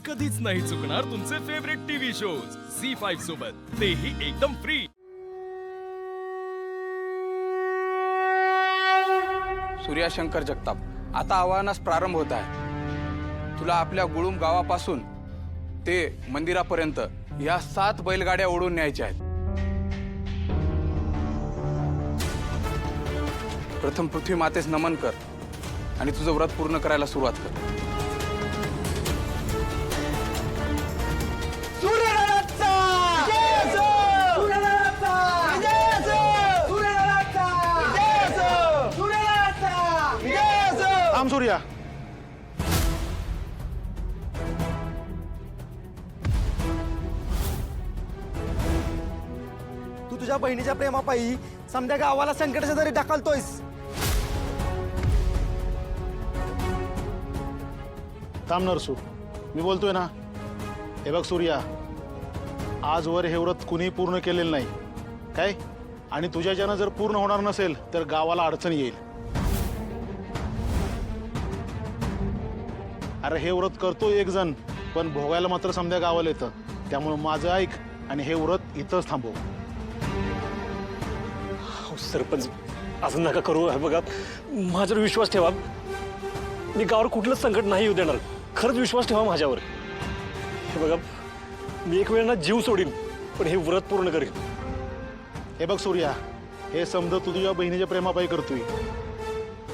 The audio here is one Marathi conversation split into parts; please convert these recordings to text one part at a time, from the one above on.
कधीच नाही चुकणार तुमचे फेवरेट टीव्ही शोज झी5 सोबत, तेही एकदम फ्री। सूर्यशंकर जगताप, आता आव्हानास प्रारंभ होत आहे। तुला आपल्या गुळुम गावापासून ते मंदिरापर्यंत या 7 बैलगाड्या ओढून न्यायच्या आहेत। प्रथम पृथ्वी मातेस नमन कर आणि तुझं व्रत पूर्ण करायला सुरुवात कर। थांब सूर्या, तू तुझ्या बहिणीच्या प्रेमापायी समध्या गावाला संकटाच्या जरी ढकलतोयस। थांब नरसू, मी बोलतोय ना। हे बघ सूर्या, आजवर हे व्रत कुणी पूर्ण केलेलं नाही काय, आणि तुझ्याच्यानं जर पूर्ण होणार नसेल तर गावाला अडचण येईल। अरे हे व्रत करतो एक जण, पण भोगायला मात्र समध्या गावाला येतं। त्यामुळे माझं ऐक आणि हे व्रत इथंच थांबव। सरपंच, असं नका करू। हे बघा, माझ्यावर विश्वास ठेवा। मी गावावर कुठलंच संकट नाही येऊ देणार। खरंच विश्वास ठेवा माझ्यावर। हे बघा, मी एक वेळ ना जीव सोडीन, पण हे व्रत पूर्ण करेन। हे बघ सूर्या, हे समजा तू तुझ्या बहिणीच्या प्रेमापायी करतोय,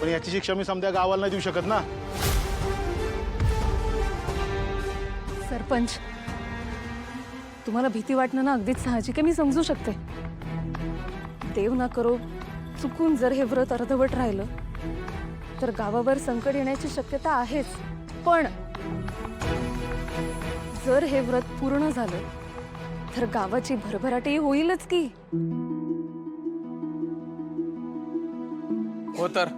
पण याची शिक्षा मी समध्या गावाला नाही देऊ शकत ना। सरपंच, तुम्हाला भीती वाटणं ना अगदीच साहजिक आहे, मी समजू शकते। देव ना करो चुकून जर हे व्रत अर्धवट राहिलं तर गावावर संकट येण्याची शक्यता आहेच, पण जर हे व्रत पूर्ण झालं तर गावाची भरभराटी होईलच की। हो तर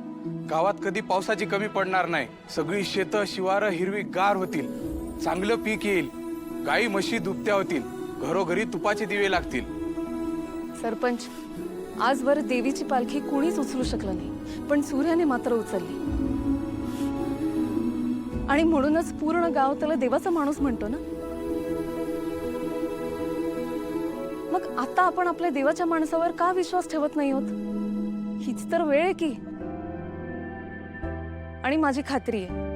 गावात कधी पावसाची कमी पडणार नाही। सगळी शेतं शिवारं हिरवी गार होतील, चांगलं पीक येईल, गाई म्हशी दुभत्या होतील, घरोघरी तुपाचे दिवे लागतील। सरपंच, आजवर देवीची पालखी कोणीच उचलू शकलं नाही, पण सूर्याने मात्र उचलली, आणि म्हणूनच पूर्ण गाव त्याला देवाचा माणूस म्हणतो ना। मग आता आपण आपल्या देवाच्या माणसावर का विश्वास ठेवत नाही आहोत? हीच तर वेळ आहे की। आणि माझी खात्री आहे,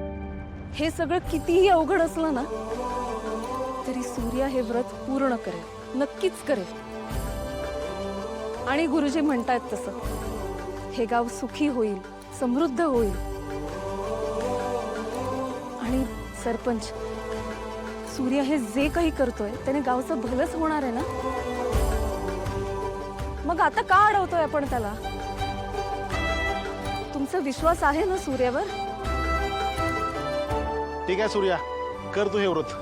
हे सगळं कितीही अवघड असलं ना तरी सूर्या हे व्रत पूर्ण करेल, नक्कीच करेल। आणि गुरुजी म्हणतात तसं हे गाव सुखी होईल, समृद्ध होईल। आणि सरपंच, सूर्य हे जे काही करतोय त्याने गावचं भलंच होणार आहे ना। मग आता का अडवतोय आपण त्याला? तुमचा विश्वास आहे ना सूर्यावर? ठीक आहे सूर्या, कर तू हे व्रत।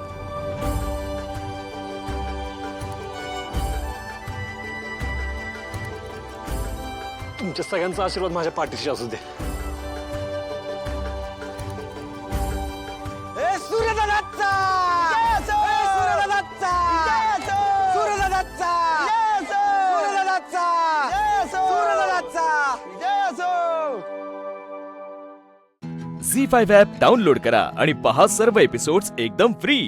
तुमच्या सगळ्यांचा आशीर्वाद माझ्या पाठीशी असू दे। सूर्यदादाचा सूर्यदादाचा सूर्यदादाचा सूर्यदादाचा सूर्यदादाचा झी5 ॲप डाउनलोड करा आणि पहा सर्व एपिसोड्स एकदम फ्री।